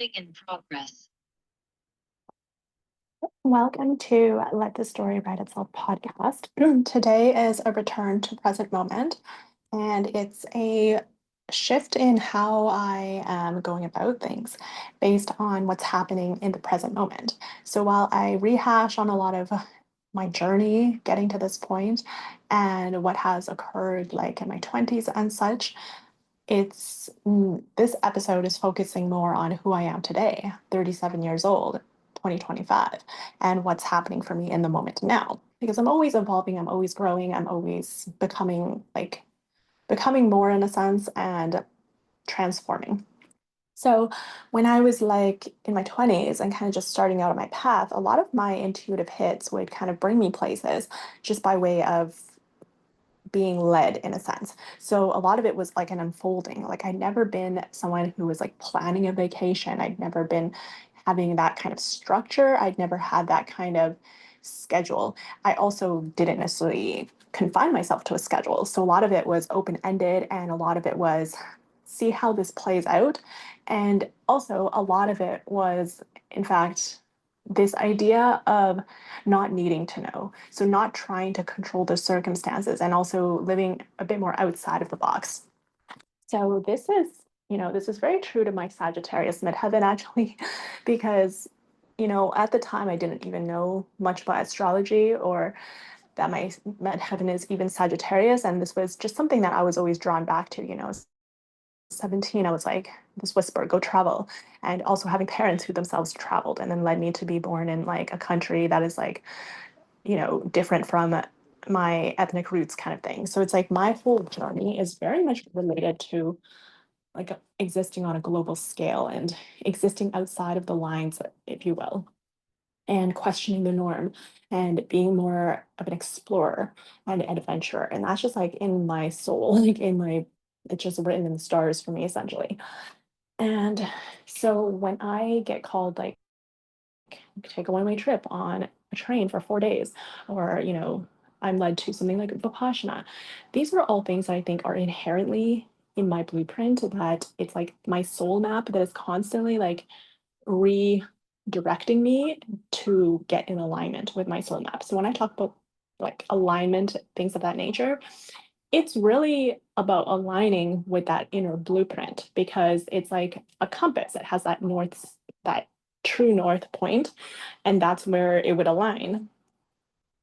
Recording in progress. Welcome to Let the Story Write Itself podcast. Today is a return to present moment, and it's a shift in how I am going about things based on what's happening in the present moment. So while I rehash on a lot of my journey getting to this point and what has occurred like in my 20s and such, this episode is focusing more on who I am today, 37 years old, 2025, and what's happening for me in the moment now. Because I'm always evolving, I'm always growing, I'm always becoming more in a sense and transforming. So when I was like in my 20s and kind of just starting out on my path, a lot of my intuitive hits would kind of bring me places just by way of being led in a sense. So a lot of it was like an unfolding. Like I'd never been someone who was like planning a vacation. I'd never been having that kind of structure. I'd never had that kind of schedule. I also didn't necessarily confine myself to a schedule. So a lot of it was open-ended and a lot of it was see how this plays out. And also a lot of it was, in fact, this idea of not needing to know. So, not trying to control the circumstances and also living a bit more outside of the box. So, this is very true to my Sagittarius midheaven actually, because, at the time I didn't even know much about astrology or that my midheaven is even Sagittarius. And this was just something that I was always drawn back to, 17, I was like, this whisper, go travel. And also having parents who themselves traveled and then led me to be born in like a country that is like, different from my ethnic roots kind of thing. So it's like my whole journey is very much related to like existing on a global scale and existing outside of the lines, if you will, and questioning the norm and being more of an explorer and an adventurer. And that's just like in my soul, like it's just written in the stars for me essentially. And so when I get called, like, take a one-way trip on a train for 4 days, or, I'm led to something like Vipassana, these are all things that I think are inherently in my blueprint, that it's like my soul map that is constantly like redirecting me to get in alignment with my soul map. So when I talk about like alignment, things of that nature, it's really about aligning with that inner blueprint because it's like a compass. It has that true north point, and that's where it would align.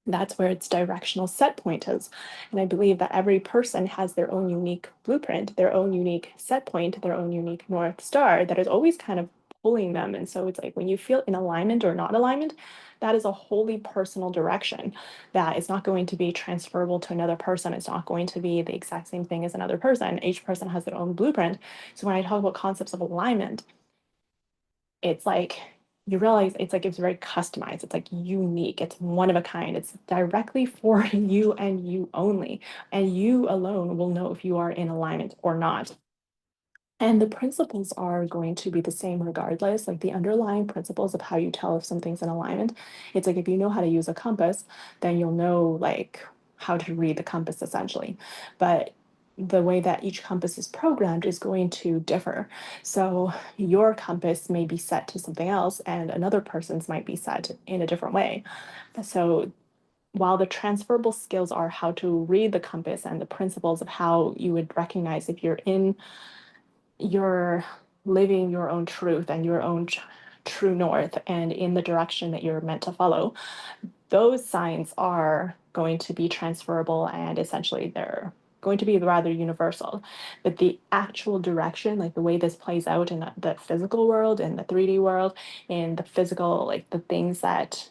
That's where its directional set point is. And I believe that every person has their own unique blueprint, their own unique set point, their own unique North Star that is always kind of pulling them. And so it's like when you feel in alignment or not alignment, that is a wholly personal direction that is not going to be transferable to another person. It's not going to be the exact same thing as another person. Each person has their own blueprint. So when I talk about concepts of alignment, it's like you realize it's very customized. It's like unique. It's one of a kind. It's directly for you and you only. And you alone will know if you are in alignment or not. And the principles are going to be the same regardless, like the underlying principles of how you tell if something's in alignment. It's like if you know how to use a compass, then you'll know like how to read the compass essentially. But the way that each compass is programmed is going to differ. So your compass may be set to something else, and another person's might be set in a different way. So while the transferable skills are how to read the compass and the principles of how you would recognize if you're living your own truth and your own true north and in the direction that you're meant to follow, those signs are going to be transferable and essentially they're going to be rather universal. But the actual direction, like the way this plays out in the physical world, in the 3D world, in the physical, like the things that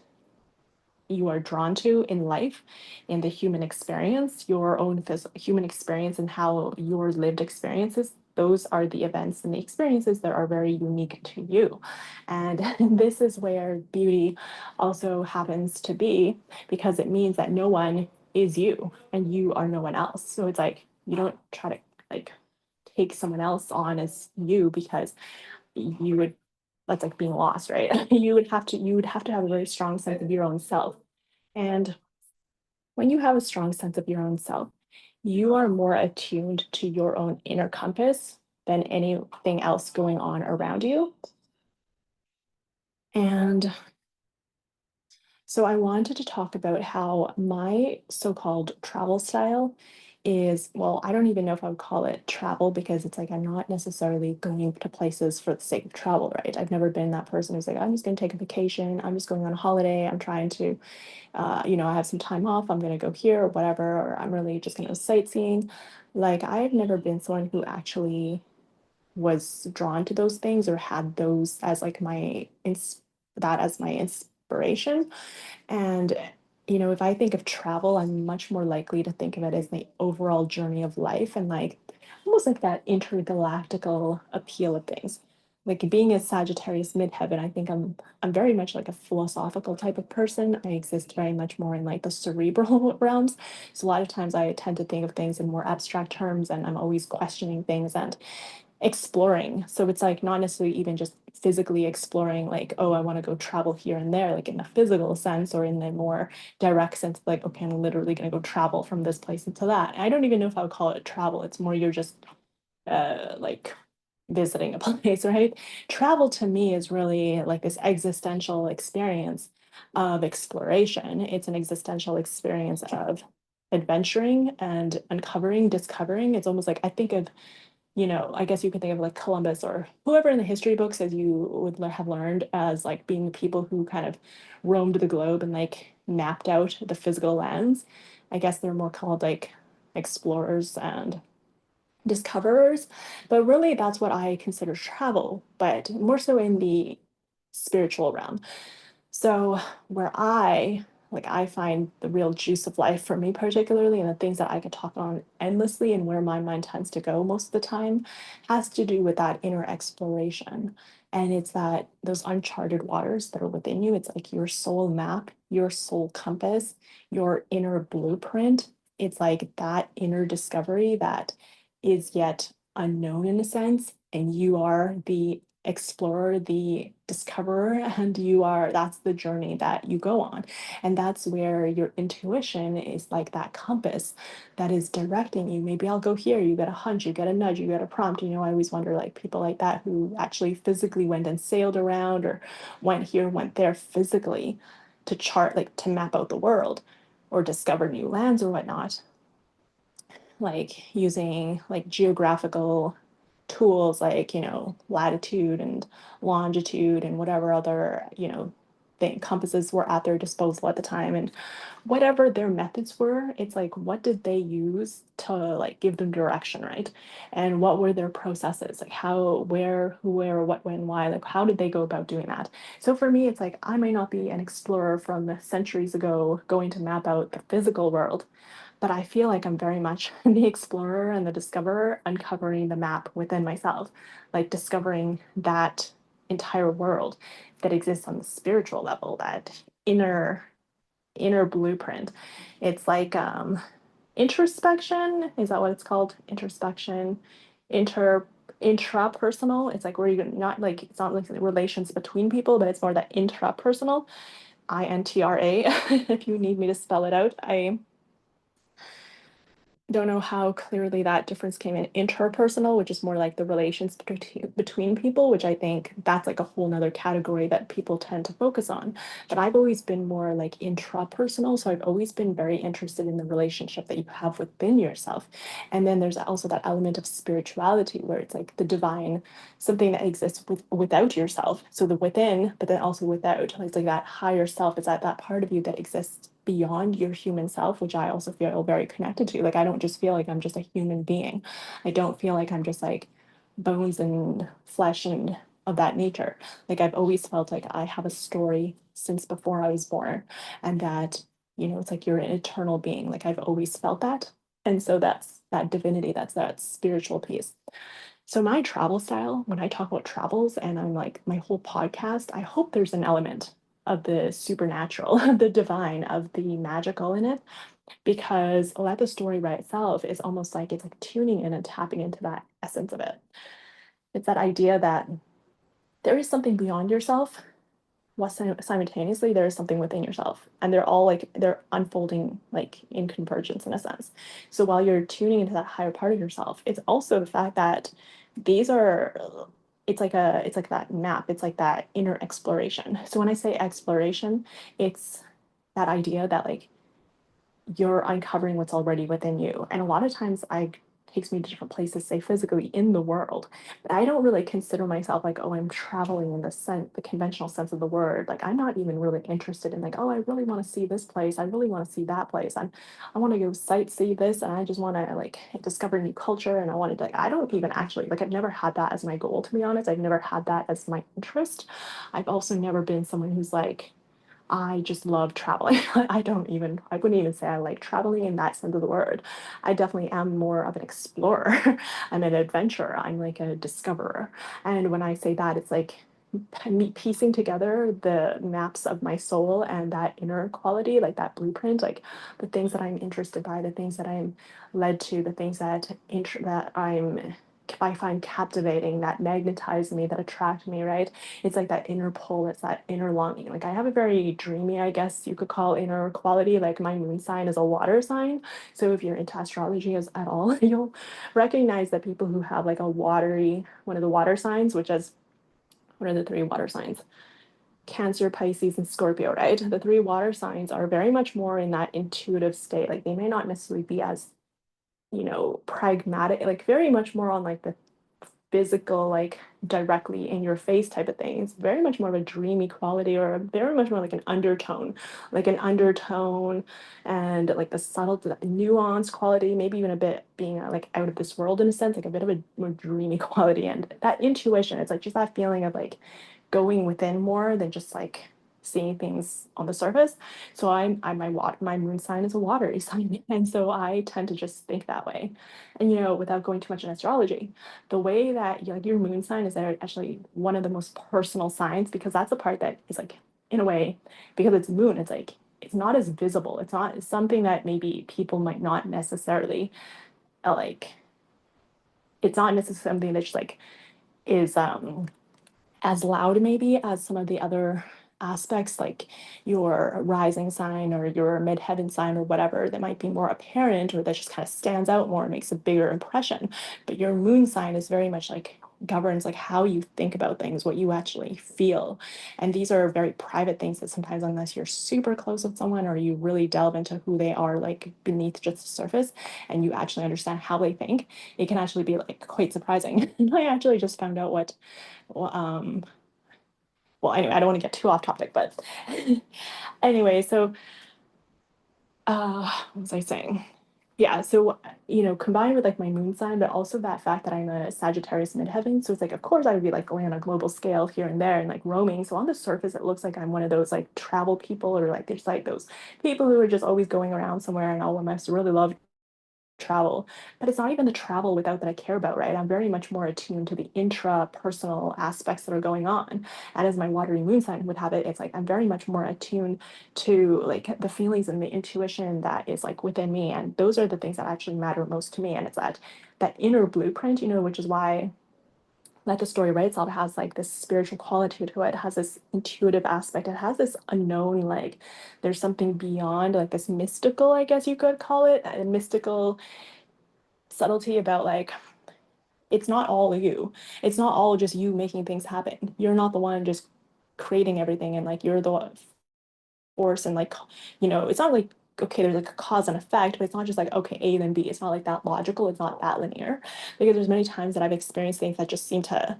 you are drawn to in life, in the human experience, your own human experience, and how your lived experiences, those are the events and the experiences that are very unique to you. And this is where beauty also happens to be, because it means that no one is you and you are no one else. So it's like you don't try to like take someone else on as you, because you would, that's like being lost, right? You would have to have a very strong sense of your own self. And when you have a strong sense of your own self, you are more attuned to your own inner compass than anything else going on around you. And so I wanted to talk about how my so-called travel style is, well, I don't even know if I would call it travel because it's like I'm not necessarily going to places for the sake of travel, right? I've never been that person who's like, I'm just going to take a vacation, I'm just going on a holiday, I'm trying to, I have some time off, I'm going to go here or whatever, or I'm really just going to sightseeing. Like, I've never been someone who actually was drawn to those things or had those as like that as my inspiration. And, if I think of travel, I'm much more likely to think of it as the overall journey of life and like almost like that intergalactical appeal of things. Like being a Sagittarius midheaven, I think I'm very much like a philosophical type of person. I exist very much more in like the cerebral realms. So a lot of times I tend to think of things in more abstract terms and I'm always questioning things and exploring. So it's like not necessarily even just physically exploring, like, oh, I want to go travel here and there, like in the physical sense or in the more direct sense, like, okay, I'm literally going to go travel from this place into that. I don't even know if I would call it travel. It's more you're just like visiting a place, right? Travel to me is really like this existential experience of exploration. It's an existential experience of adventuring and uncovering, discovering. It's almost like I think of I guess you could think of like Columbus or whoever in the history books as you would have learned as like being the people who kind of roamed the globe and like mapped out the physical lands. I guess they're more called like explorers and discoverers, but really that's what I consider travel, but more so in the spiritual realm. So where I find the real juice of life for me particularly and the things that I could talk on endlessly and where my mind tends to go most of the time has to do with that inner exploration. And it's that those uncharted waters that are within you. It's like your soul map, your soul compass, your inner blueprint. It's like that inner discovery that is yet unknown in a sense. And you are the explorer, the discoverer, and that's the journey that you go on. And that's where your intuition is like that compass that is directing you. Maybe I'll go here, you get a hunch, you get a nudge, you get a prompt. I always wonder like people like that who actually physically went and sailed around or went here, went there physically to chart, like to map out the world or discover new lands or whatnot, like using like geographical tools like latitude and longitude and whatever other compasses were at their disposal at the time, and whatever their methods were, it's like what did they use to like give them direction, right? And what were their processes, like how, where, who, where, what, when, why, like how did they go about doing that? So for me it's like I may not be an explorer from centuries ago going to map out the physical world, but I feel like I'm very much the explorer and the discoverer, uncovering the map within myself, like discovering that entire world that exists on the spiritual level, that inner blueprint. It's like introspection, is that what it's called? Introspection, inter intrapersonal. It's like where you're not like it's not like relations between people, but it's more that intrapersonal, INTRA, if you need me to spell it out. I don't know how clearly that difference came in interpersonal, which is more like the relations between people, which I think that's like a whole nother category that people tend to focus on. But I've always been more like intrapersonal. So I've always been very interested in the relationship that you have within yourself. And then there's also that element of spirituality where it's like the divine, something that exists without yourself. So the within, but then also without. It's like that higher self is that part of you that exists beyond your human self, which I also feel very connected to. Like I don't just feel like I'm just a human being. I don't feel like I'm just like bones and flesh and of that nature. Like I've always felt like I have a story since before I was born, and that it's like you're an eternal being. Like I've always felt that. And so that's that divinity, that's that spiritual piece. So my travel style, when I talk about travels and I'm like my whole podcast, I hope there's an element of the supernatural, of the divine, of the magical in it, because let the story write itself is almost like it's like tuning in and tapping into that essence of it. It's that idea that there is something beyond yourself, while simultaneously there is something within yourself, and they're all like they're unfolding like in convergence in a sense. So while you're tuning into that higher part of yourself, it's also the fact that these are it's like that map, it's like that inner exploration. So when I say exploration, it's that idea that like you're uncovering what's already within you. And a lot of times I takes me to different places, say physically in the world. But I don't really consider myself like, oh, I'm traveling in the sense, the conventional sense of the word. Like I'm not even really interested in like, oh, I really want to see this place. I really want to see that place. I want to go sightsee this and I just want to like discover new culture. And I wanted to like, I don't even actually like I've never had that as my goal, to be honest. I've never had that as my interest. I've also never been someone who's like, I just love traveling. I wouldn't even say I like traveling in that sense of the word. I definitely am more of an explorer. I'm an adventurer. I'm like a discoverer. And when I say that, it's like me piecing together the maps of my soul and that inner quality, like that blueprint, like the things that I'm interested by, the things that I'm led to, the things that I find captivating, that magnetize me, that attract me, right? It's like that inner pull, it's that inner longing. Like I have a very dreamy, I guess you could call inner quality. Like my moon sign is a water sign. So if you're into astrology as at all, you'll recognize that people who have like a watery, one of the water signs, which is what are the three water signs? Cancer, Pisces, and Scorpio, right? The three water signs are very much more in that intuitive state. Like they may not necessarily be as, pragmatic, like very much more on like the physical, like directly in your face type of thing. It's very much more of a dreamy quality or very much more like an undertone and like the subtle, nuanced quality, maybe even a bit being like out of this world in a sense, like a bit of a more dreamy quality. And that intuition, it's like just that feeling of like going within more than just like seeing things on the surface. So my moon sign is a watery sign, and so I tend to just think that way. And without going too much in astrology, the way that like your moon sign is actually one of the most personal signs because that's the part that is like in a way because it's moon, it's like it's not as visible. It's not something that maybe people might not necessarily like. It's not necessarily something that just like is as loud maybe as some of the other aspects like your rising sign or your midheaven sign or whatever that might be more apparent or that just kind of stands out more and makes a bigger impression. But your moon sign is very much like governs like how you think about things, what you actually feel. And these are very private things that sometimes unless you're super close with someone or you really delve into who they are like beneath just the surface and you actually understand how they think, it can actually be like quite surprising. I actually just found out well, um, well, anyway, I don't want to get too off topic, but anyway, so what was I saying? Yeah, so combined with like my moon sign, but also that fact that I'm a Sagittarius midheaven. So it's like, of course, I would be like going on a global scale here and there and like roaming. So on the surface, it looks like I'm one of those like travel people or like there's like those people who are just always going around somewhere and all of us really love travel, but it's not even the travel without that I care about, right? I'm very much more attuned to the intra-personal aspects that are going on. And as my watery moon sign would have it, it's like I'm very much more attuned to like the feelings and the intuition that is like within me. And those are the things that actually matter most to me. And it's that inner blueprint, which is why like the story right itself has like this spiritual quality to it, has this intuitive aspect, it has this unknown, like there's something beyond like this mystical, I guess you could call it, a mystical subtlety about like it's not all you. It's not all just you making things happen. You're not the one just creating everything and like you're the force and like it's not like okay there's like a cause and effect, but it's not just like okay A then B. It's not like that logical, it's not that linear. Because there's many times that I've experienced things that just seem to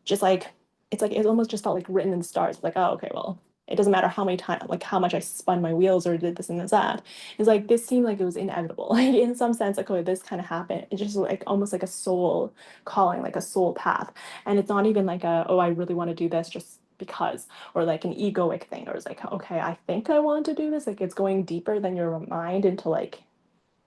just like it's like it almost just felt like written in the stars. Like, oh, okay, well, it doesn't matter how many times, like how much I spun my wheels or did this and this that. It's like this seemed like it was inevitable. Like in some sense, like oh, this kind of happened. It's just like almost like a soul calling, like a soul path. And it's not even like a oh, I really want to do this just because, or like an egoic thing, or it's like okay, I think I want to do this. Like it's going deeper than your mind into like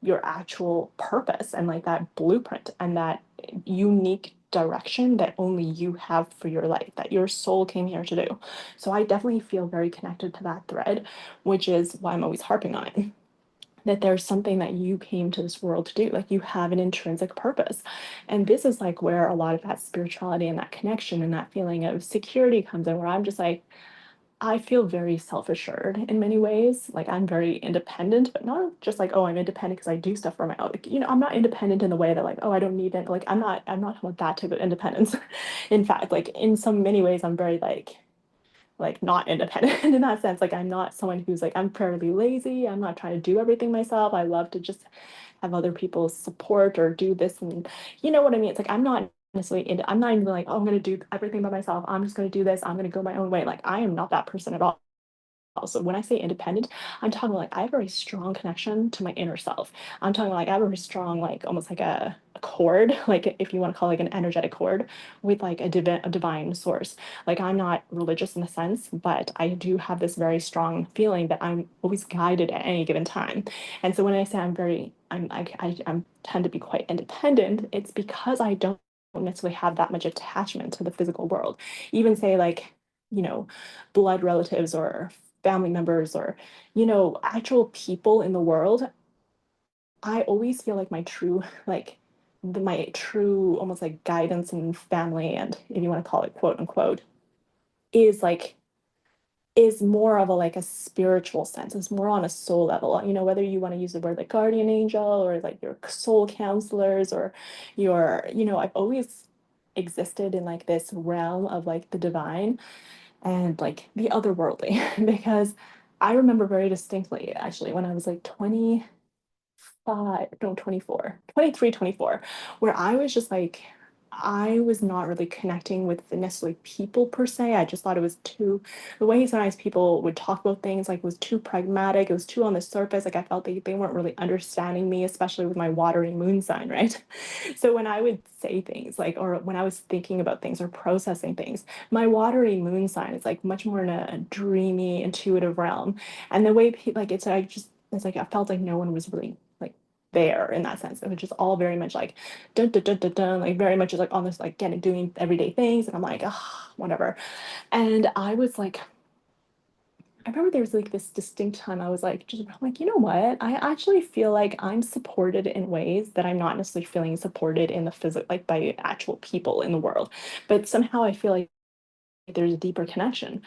your actual purpose and like that blueprint and that unique direction that only you have for your life, that your soul came here to do. So I definitely feel very connected to that thread, which is why I'm always harping on it. That there's something that you came to this world to do, like you have an intrinsic purpose. And this is like where a lot of that spirituality and that connection and that feeling of security comes in, where I'm just like, I feel very self-assured in many ways. Like I'm very independent, but not just like, oh, I'm independent because I do stuff for my own. Like, I'm not independent in the way that like, oh, I don't need it. Like I'm not like that type of independence. In fact, like in some many ways, I'm very like not independent in that sense. Like I'm not someone who's like I'm fairly lazy. I'm not trying to do everything myself. I love to just have other people support or do this and you know what I mean? It's like I'm not necessarily into, I'm not even like, oh, I'm gonna do everything by myself. I'm just gonna do this. I'm gonna go my own way. Like I am not that person at all. So when I say independent, I'm talking like I have a very strong connection to my inner self. I'm talking like I have a very strong, like almost like a cord, like if you want to call it like an energetic cord with like a divine source. Like I'm not religious in a sense, but I do have this very strong feeling that I'm always guided at any given time. And so when I say I'm tend to be quite independent, it's because I don't necessarily have that much attachment to the physical world. Even say like, you know, blood relatives or family members or actual people in the world. I always feel like my true like my true almost like guidance and family, and if you want to call it quote unquote, is like is more of a like a spiritual sense. It's more on a soul level, whether you want to use the word like guardian angel or like your soul counselors or your I've always existed in like this realm of like the divine and like the otherworldly because I remember very distinctly actually when I was like 25, no, 24, 23, 24, where I was just like, I was not really connecting with the necessarily people per se. I just thought it was too, the way sometimes people would talk about things like was too pragmatic. It was too on the surface. Like I felt they weren't really understanding me, especially with my watery moon sign, right? So when I would say things like, or when I was thinking about things or processing things, my watery moon sign is like much more in a dreamy, intuitive realm. And the way like it's like I felt like no one was really like there in that sense. It was just all very much like dun dun dun dun dun, like very much just like on this like getting doing everyday things, and I'm like, ah, whatever. And I was like, I remember there was like this distinct time I was like, just I'm like, you know what? I actually feel like I'm supported in ways that I'm not necessarily feeling supported in the physical, like by actual people in the world. But somehow I feel like there's a deeper connection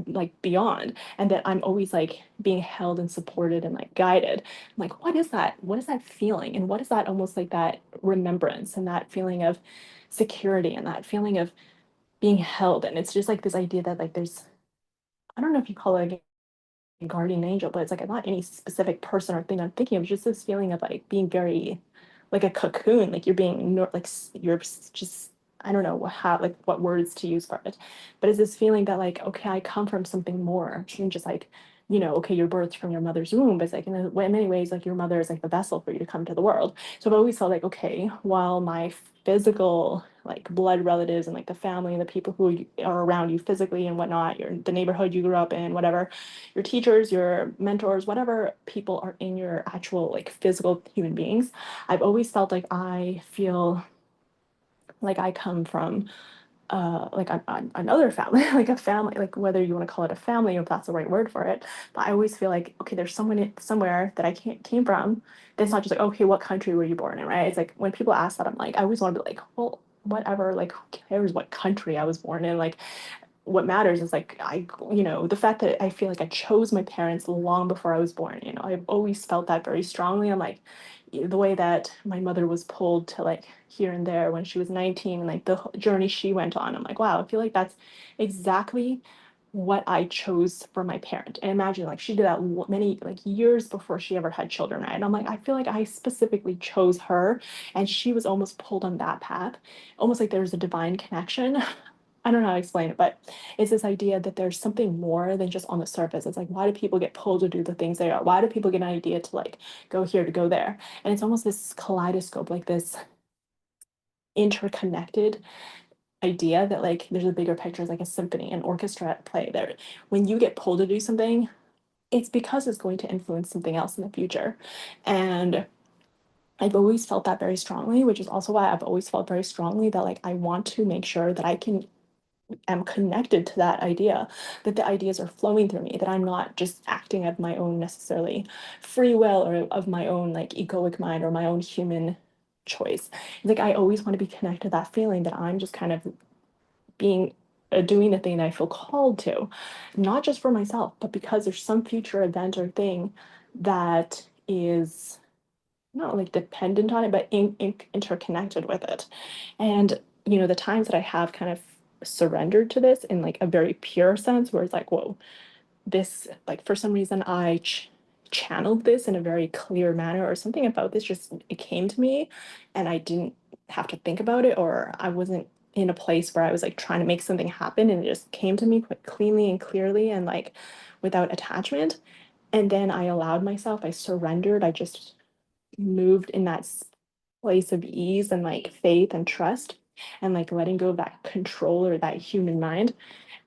like beyond, and that I'm always like being held and supported and like guided. I'm like, what is that? What is that feeling? And what is that almost like that remembrance and that feeling of security and that feeling of being held? And it's just like this idea that like there's, I don't know if you call it a guardian angel, but it's like not any specific person or thing I'm thinking of, just this feeling of like being very like a cocoon, like you're being like you're just I don't know how like what words to use for it, but it's this feeling that like okay, I come from something more than just like okay, you're birthed from your mother's womb, but it's like in many ways like your mother is like the vessel for you to come to the world. So I've always felt like okay, while my physical like blood relatives and like the family and the people who are around you physically and whatnot, your the neighborhood you grew up in, whatever, your teachers, your mentors, whatever people are in your actual like physical human beings, I've always felt like I feel like I come from like another family, like a family, like whether you want to call it a family or if that's the right word for it. But I always feel like, okay, there's someone somewhere that I can't came from. That's not just like, okay, what country were you born in, right? It's like when people ask that, I'm like, I always want to be like, well, whatever, like who cares what country I was born in? Like what matters is like the fact that I feel like I chose my parents long before I was born. I've always felt that very strongly. I'm like the way that my mother was pulled to like here and there when she was 19 and like the journey she went on. I'm like, wow, I feel like that's exactly what I chose for my parent. And imagine like she did that many like years before she ever had children, right? And I'm like, I feel like I specifically chose her and she was almost pulled on that path, almost like there's a divine connection. I don't know how to explain it, but it's this idea that there's something more than just on the surface. It's like, why do people get pulled to do the things they are? Why do people get an idea to like go here to go there? And it's almost this kaleidoscope, like this interconnected idea that like there's a bigger picture, it's like a symphony, an orchestra at play there. When you get pulled to do something, it's because it's going to influence something else in the future. And I've always felt that very strongly, which is also why I've always felt very strongly that like I want to make sure that I can am connected to that idea, that the ideas are flowing through me, that I'm not just acting of my own necessarily free will or of my own like egoic mind or my own human choice. Like I always want to be connected to that feeling that I'm just kind of being doing the thing that I feel called to, not just for myself, but because there's some future event or thing that is not like dependent on it, but interconnected with it. And, the times that I have kind of surrendered to this in like a very pure sense, where it's like, whoa, this, like, for some reason, I channeled this in a very clear manner, or something about this just, it came to me and I didn't have to think about it, or I wasn't in a place where I was like trying to make something happen, and it just came to me quite cleanly and clearly and like without attachment. And then I allowed myself, I surrendered, I just moved in that place of ease and like faith and trust, and like letting go of that control or that human mind.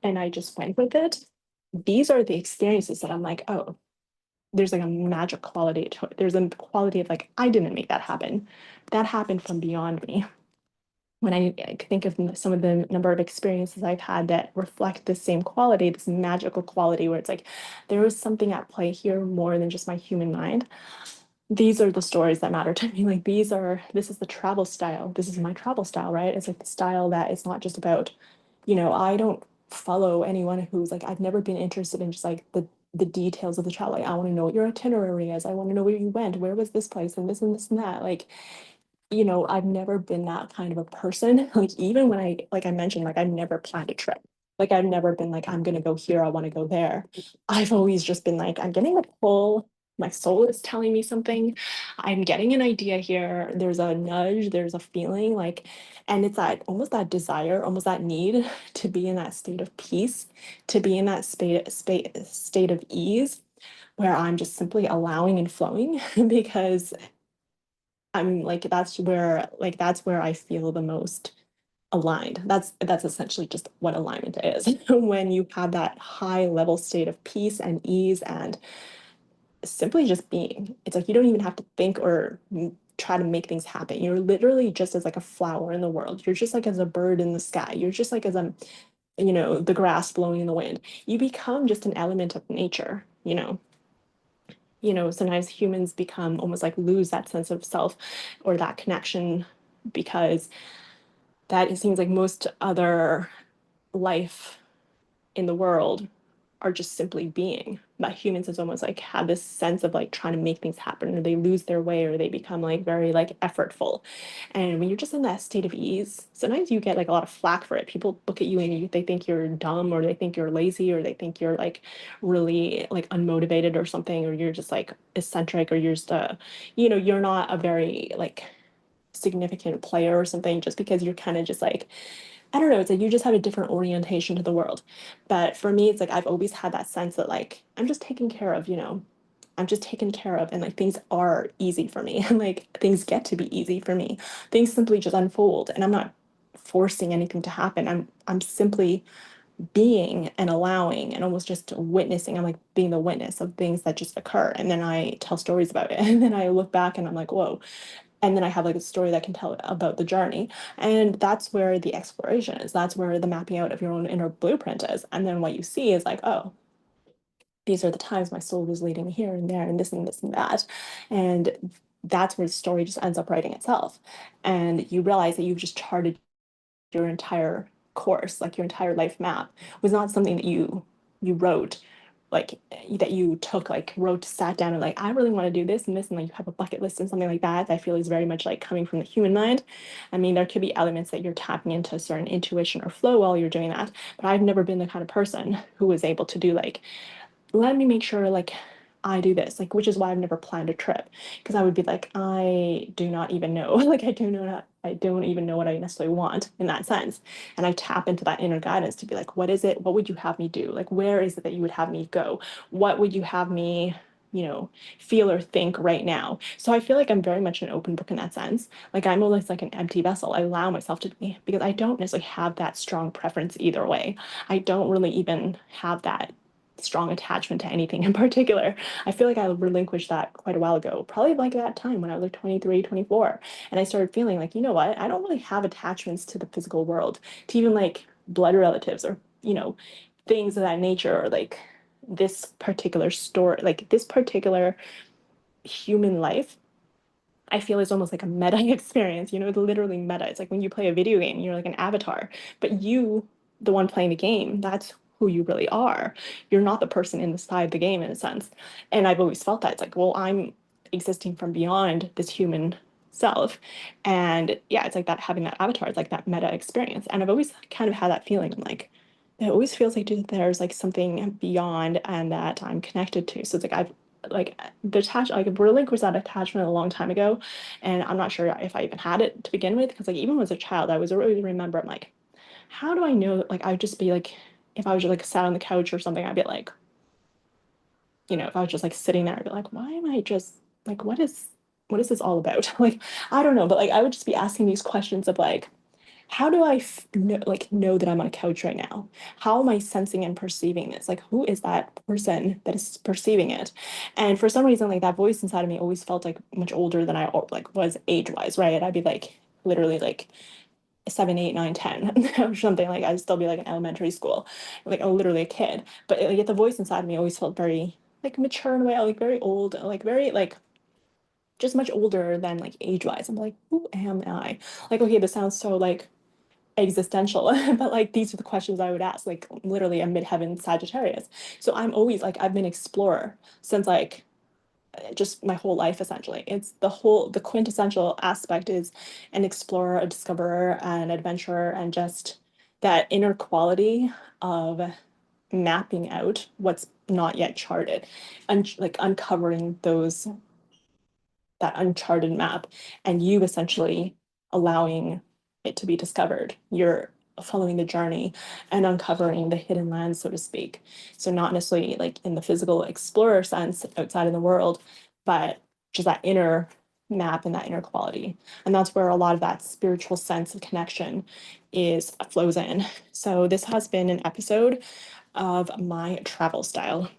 And I just went with it. These are the experiences that I'm like, oh, there's like a magic quality to it. There's a quality of like, I didn't make that happen. That happened from beyond me. When I think of some of the number of experiences I've had that reflect the same quality, this magical quality where it's like there was something at play here more than just my human mind. These are the stories that matter to me. Like this is the travel style. This is my travel style, right? It's like the style that it's not just about, I don't follow anyone who's like, I've never been interested in just like the details of the travel. Like, I want to know what your itinerary is. I want to know where you went. Where was this place and this and that. Like, I've never been that kind of a person. Like even when like I mentioned, like I've never planned a trip. Like I've never been like, I'm gonna go here, I want to go there. I've always just been like, I'm getting a pull. My soul is telling me something. I'm getting an idea here. There's a nudge, there's a feeling like, and it's that almost that desire, almost that need to be in that state of peace, to be in that state of ease where I'm just simply allowing and flowing because I'm like that's where I feel the most aligned. That's essentially just what alignment is. When you have that high level state of peace and ease and simply just being. It's like you don't even have to think or try to make things happen. You're literally just as like a flower in the world. You're just like as a bird in the sky. You're just like as the grass blowing in the wind. You become just an element of nature. Sometimes humans become almost like lose that sense of self or that connection because that it seems like most other life in the world are just simply being. But humans is almost like have this sense of like trying to make things happen, or they lose their way, or they become like very like effortful. And when you're just in that state of ease, sometimes you get like a lot of flack for it. People look at you and they think you're dumb, or they think you're lazy, or they think you're like really like unmotivated or something, or you're just like eccentric, or you're just you're not a very like significant player or something, just because you're kind of just like, I don't know, it's like you just have a different orientation to the world. But for me, it's like I've always had that sense that like I'm just taken care of, I'm just taken care of, and like things are easy for me and like things get to be easy for me. Things simply just unfold, and I'm not forcing anything to happen. I'm simply being and allowing and almost just witnessing. I'm like being the witness of things that just occur, and then I tell stories about it and then I look back and I'm like, whoa. And then I have like a story that can tell about the journey. And that's where the exploration is. That's where the mapping out of your own inner blueprint is. And then what you see is like, oh, these are the times my soul was leading me here and there and this and this and that. And that's where the story just ends up writing itself. And you realize that you've just charted your entire course, like your entire life map, was not something that you wrote, like that you took, like wrote, sat down and like, I really want to do this and this, and like you have a bucket list and something like that. I feel is very much like coming from the human mind. I mean, there could be elements that you're tapping into a certain intuition or flow while you're doing that, but I've never been the kind of person who was able to do like, let me make sure like I do this, like, which is why I've never planned a trip, because I would be like, I do not even know, like, I don't even know what I necessarily want in that sense. And I tap into that inner guidance to be like, what is it? What would you have me do? Like, where is it that you would have me go? What would you have me, you know, feel or think right now? So I feel like I'm very much an open book in that sense. Like, I'm almost like an empty vessel. I allow myself to be, because I don't necessarily have that strong preference either way. I don't really even have that strong attachment to anything in particular. I feel like I relinquished that quite a while ago, probably like that time when I was like 23, 24. And I started feeling like, you know what? I don't really have attachments to the physical world, to even like blood relatives or, things of that nature, or like this particular story, like this particular human life. I feel is almost like a meta experience, it's literally meta. It's like when you play a video game, you're like an avatar, but you the one playing the game. That's who you really are. You're not the person inside the game in a sense. And I've always felt that it's like, well, I'm existing from beyond this human self. And yeah, it's like that having that avatar, it's like that meta experience. And I've always kind of had that feeling. I'm like, it always feels like there's like something beyond and that I'm connected to. So it's like I've like detached, like relinquished that attachment a long time ago. And I'm not sure if I even had it to begin with. Because like even as a child, I was always remember I'm like, how do I know that like I would just be like if I was just like sat on the couch or something, I'd be like, if I was just like sitting there, I'd be like, why am I just like what is this all about? Like, I don't know, but like I would just be asking these questions of like, how do I know that I'm on a couch right now? How am I sensing and perceiving this? Like, who is that person that is perceiving it? And for some reason, like that voice inside of me always felt like much older than I like was age-wise, right? I'd be like literally like 7, 8, 9, 10 or something. Like I'd still be like in elementary school, like oh, literally a kid. But yet the voice inside of me always felt very like mature in a way, like very old, like very like just much older than like age-wise. I'm like, who am I? Like, okay, this sounds so like existential, but like these are the questions I would ask, like literally a midheaven Sagittarius. So I'm always like I've been explorer since like just my whole life essentially. It's the quintessential aspect is an explorer, a discoverer, an adventurer, and just that inner quality of mapping out what's not yet charted and like uncovering those that uncharted map and you essentially allowing it to be discovered. You're following the journey and uncovering the hidden lands, so to speak. So not necessarily like in the physical explorer sense outside in the world, but just that inner map and that inner quality. And that's where a lot of that spiritual sense of connection is flows in. So this has been an episode of my travel style.